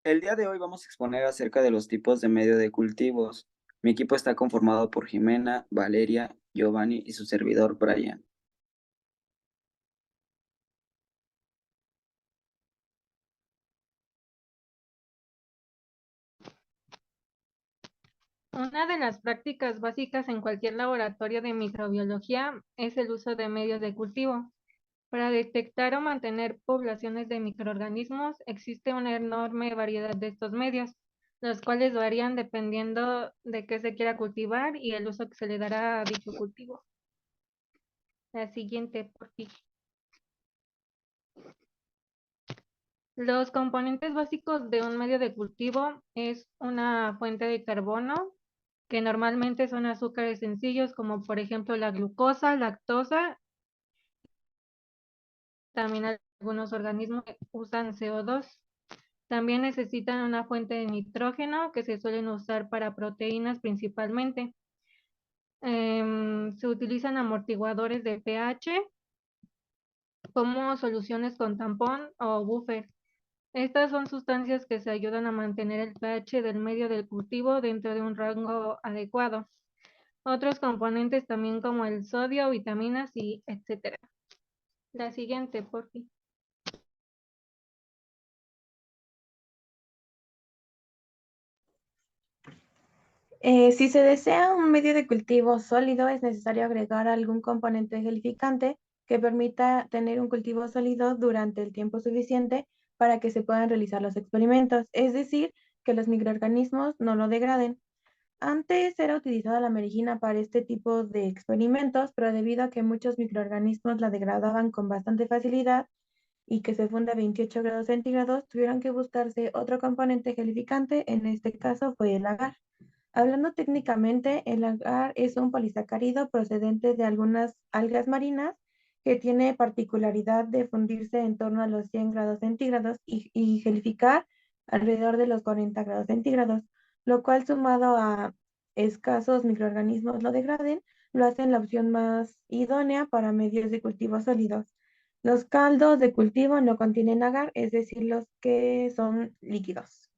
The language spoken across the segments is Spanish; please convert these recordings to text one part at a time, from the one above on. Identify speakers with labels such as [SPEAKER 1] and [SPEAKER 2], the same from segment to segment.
[SPEAKER 1] El día de hoy vamos a exponer acerca de los tipos de medio de cultivos. Mi equipo está conformado por Jimena, Valeria, Giovanni y su servidor Brian.
[SPEAKER 2] Una de las prácticas básicas en cualquier laboratorio de microbiología es el uso de medios de cultivo. Para detectar o mantener poblaciones de microorganismos existe una enorme variedad de estos medios, los cuales varían dependiendo de qué se quiera cultivar y el uso que se le dará a dicho cultivo. La siguiente, por ti. Los componentes básicos de un medio de cultivo es una fuente de carbono, que normalmente son azúcares sencillos como por ejemplo la glucosa, lactosa. También algunos organismos usan CO2. También necesitan una fuente de nitrógeno que se suelen usar para proteínas principalmente. Se utilizan amortiguadores de pH como soluciones con tampón o buffer. Estas son sustancias que se ayudan a mantener el pH del medio del cultivo dentro de un rango adecuado. Otros componentes también como el sodio, vitaminas y etcétera. La siguiente, por fin.
[SPEAKER 3] Si se desea un medio de cultivo sólido, es necesario agregar algún componente gelificante que permita tener un cultivo sólido durante el tiempo suficiente para que se puedan realizar los experimentos, es decir, que los microorganismos no lo degraden. Antes era utilizada la merigina para este tipo de experimentos, pero debido a que muchos microorganismos la degradaban con bastante facilidad y que se funde a 28 grados centígrados, tuvieron que buscarse otro componente gelificante, en este caso fue el agar. Hablando técnicamente, el agar es un polisacárido procedente de algunas algas marinas que tiene particularidad de fundirse en torno a los 100 grados centígrados y gelificar alrededor de los 40 grados centígrados, lo cual sumado a escasos microorganismos lo degraden, lo hacen la opción más idónea para medios de cultivo sólidos. Los caldos de cultivo no contienen agar, es decir, los que son líquidos.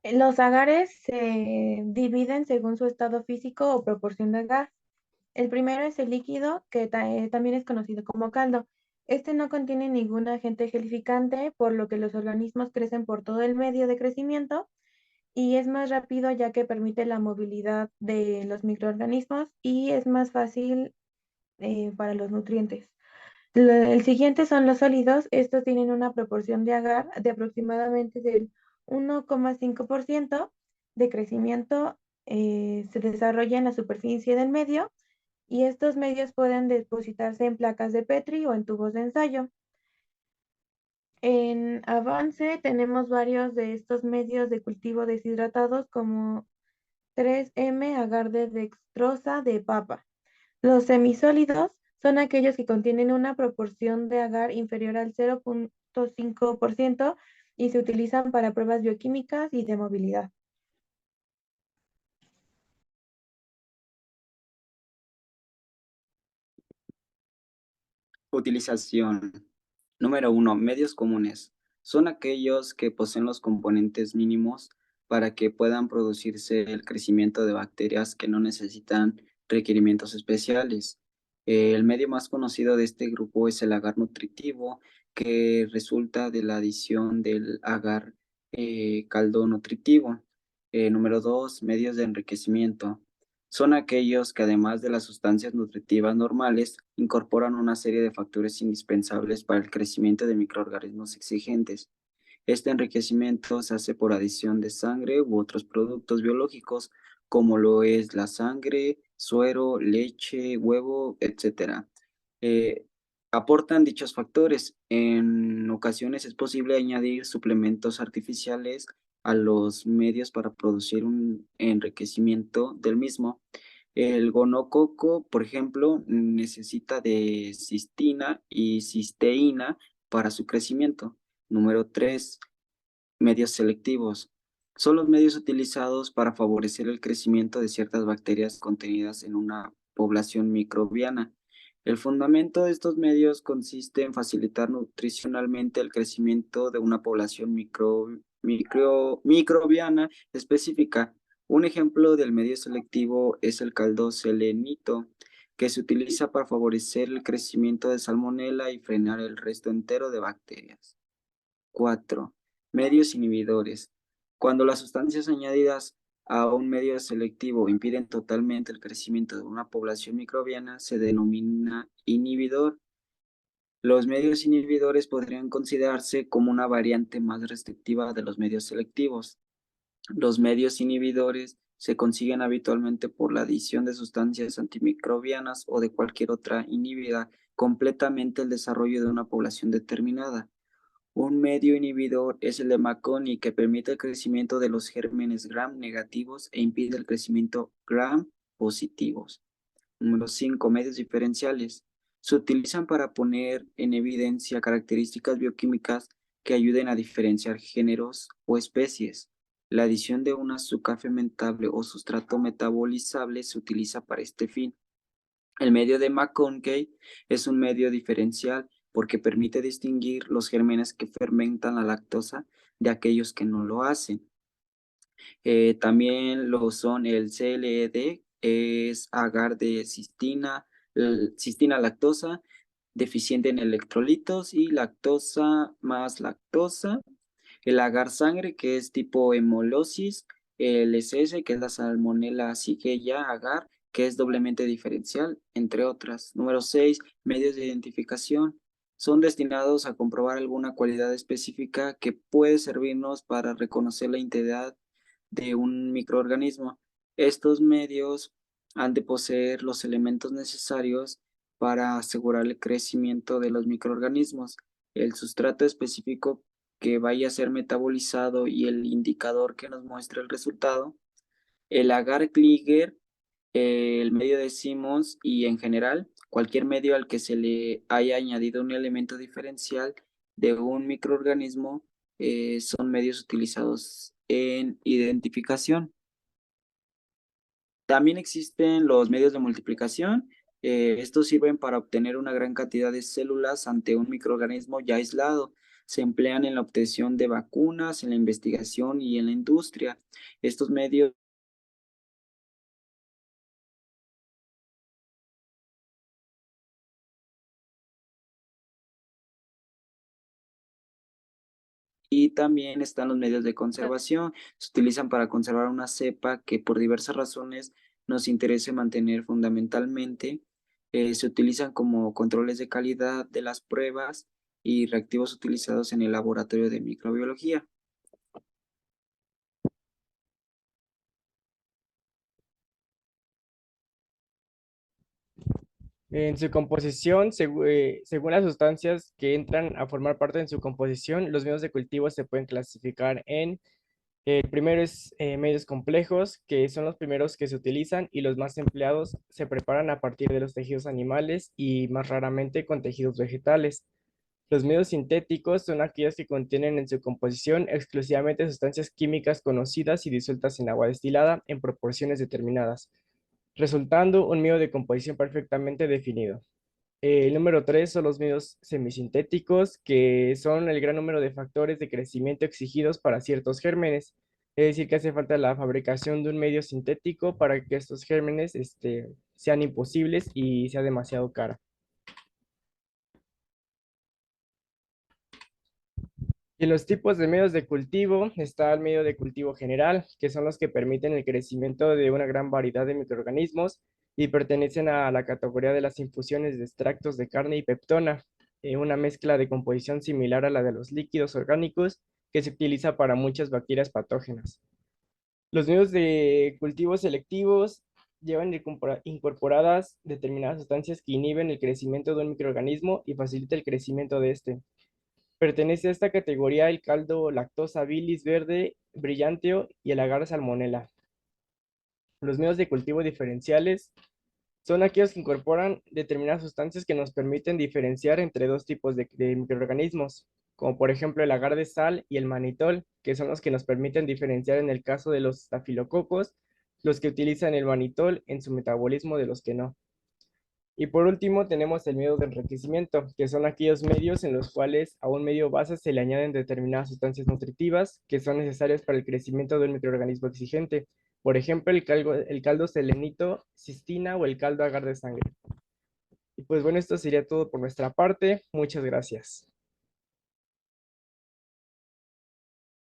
[SPEAKER 3] Los agares se dividen según su estado físico o proporción de agar. El primero es el líquido, que también es conocido como caldo. Este no contiene ningún agente gelificante, por lo que los organismos crecen por todo el medio de crecimiento y es más rápido ya que permite la movilidad de los microorganismos y es más fácil para los nutrientes. El siguiente son los sólidos. Estos tienen una proporción de agar de aproximadamente del 1,5% de crecimiento. Se desarrolla en la superficie del medio y estos medios pueden depositarse en placas de Petri o en tubos de ensayo. En avance tenemos varios de estos medios de cultivo deshidratados como 3M agar de dextrosa de papa. Los semisólidos son aquellos que contienen una proporción de agar inferior al 0,5% y se utilizan para pruebas bioquímicas y de movilidad.
[SPEAKER 1] Utilización. Número 1. Medios comunes. Son aquellos que poseen los componentes mínimos para que puedan producirse el crecimiento de bacterias que no necesitan requerimientos especiales. El medio más conocido de este grupo es el agar nutritivo, que resulta de la adición del agar caldo nutritivo. Número 2. Medios de enriquecimiento. Son aquellos que además de las sustancias nutritivas normales, incorporan una serie de factores indispensables para el crecimiento de microorganismos exigentes. Este enriquecimiento se hace por adición de sangre u otros productos biológicos, como lo es la sangre, suero, leche, huevo, etc. Eh, Aportan dichos factores. En ocasiones es posible añadir suplementos artificiales a los medios para producir un enriquecimiento del mismo. El gonococo, por ejemplo, necesita de cistina y cisteína para su crecimiento. Número 3. Medios selectivos. Son los medios utilizados para favorecer el crecimiento de ciertas bacterias contenidas en una población microbiana. El fundamento de estos medios consiste en facilitar nutricionalmente el crecimiento de una población microbiana específica. Un ejemplo del medio selectivo es el caldo selenito, que se utiliza para favorecer el crecimiento de salmonela y frenar el resto entero de bacterias. 4. Medios inhibidores. Cuando las sustancias añadidas a un medio selectivo impiden totalmente el crecimiento de una población microbiana, se denomina inhibidor. Los medios inhibidores podrían considerarse como una variante más restrictiva de los medios selectivos. Los medios inhibidores se consiguen habitualmente por la adición de sustancias antimicrobianas o de cualquier otra inhibida completamente el desarrollo de una población determinada. Un medio inhibidor es el de Marconi, que permite el crecimiento de los gérmenes Gram negativos e impide el crecimiento Gram positivos. Número 5. Medios diferenciales. Se utilizan para poner en evidencia características bioquímicas que ayuden a diferenciar géneros o especies. La adición de un azúcar fermentable o sustrato metabolizable se utiliza para este fin. El medio de McConkey es un medio diferencial porque permite distinguir los gérmenes que fermentan la lactosa de aquellos que no lo hacen. También lo son el CLED, es agar de cistina lactosa, deficiente en electrolitos, y lactosa más lactosa. El agar sangre, que es tipo hemolosis. El SS, que es la Salmonella Shigella agar, que es doblemente diferencial, entre otras. Número 6. Medios de identificación. Son destinados a comprobar alguna cualidad específica que puede servirnos para reconocer la integridad de un microorganismo. Estos medios han de poseer los elementos necesarios para asegurar el crecimiento de los microorganismos. El sustrato específico que vaya a ser metabolizado y el indicador que nos muestra el resultado. El agar-Klinger, el medio de Simmons y en general cualquier medio al que se le haya añadido un elemento diferencial de un microorganismo son medios utilizados en identificación. También existen los medios de multiplicación. Estos sirven para obtener una gran cantidad de células ante un microorganismo ya aislado. Se emplean en la obtención de vacunas, en la investigación y en la industria. Estos medios y también están los medios de conservación. Se utilizan para conservar una cepa que por diversas razones nos interese mantener fundamentalmente. Se utilizan como controles de calidad de las pruebas y reactivos utilizados en el laboratorio de microbiología.
[SPEAKER 4] En su composición, según las sustancias que entran a formar parte en su composición, los medios de cultivo se pueden clasificar en, el primero es medios complejos, que son los primeros que se utilizan y los más empleados se preparan a partir de los tejidos animales y más raramente con tejidos vegetales. Los medios sintéticos son aquellos que contienen en su composición exclusivamente sustancias químicas conocidas y disueltas en agua destilada en proporciones determinadas, resultando un medio de composición perfectamente definido. El número 3 son los medios semisintéticos, que son el gran número de factores de crecimiento exigidos para ciertos gérmenes. Es decir, que hace falta la fabricación de un medio sintético para que estos gérmenes sean imposibles y sea demasiado cara. Y en los tipos de medios de cultivo está el medio de cultivo general, que son los que permiten el crecimiento de una gran variedad de microorganismos y pertenecen a la categoría de las infusiones de extractos de carne y peptona, una mezcla de composición similar a la de los líquidos orgánicos que se utiliza para muchas bacterias patógenas. Los medios de cultivo selectivos llevan incorporadas determinadas sustancias que inhiben el crecimiento de un microorganismo y facilita el crecimiento de este. Pertenece a esta categoría el caldo lactosa bilis verde brillanteo y el agar salmonella. Los medios de cultivo diferenciales son aquellos que incorporan determinadas sustancias que nos permiten diferenciar entre dos tipos de microorganismos, como por ejemplo el agar de sal y el manitol, que son los que nos permiten diferenciar en el caso de los estafilococos, los que utilizan el manitol en su metabolismo de los que no. Y por último tenemos el medio de enriquecimiento, que son aquellos medios en los cuales a un medio base se le añaden determinadas sustancias nutritivas que son necesarias para el crecimiento de un microorganismo exigente. Por ejemplo, el caldo selenito, cistina o el caldo agar de sangre. Y pues bueno, esto sería todo por nuestra parte. Muchas gracias.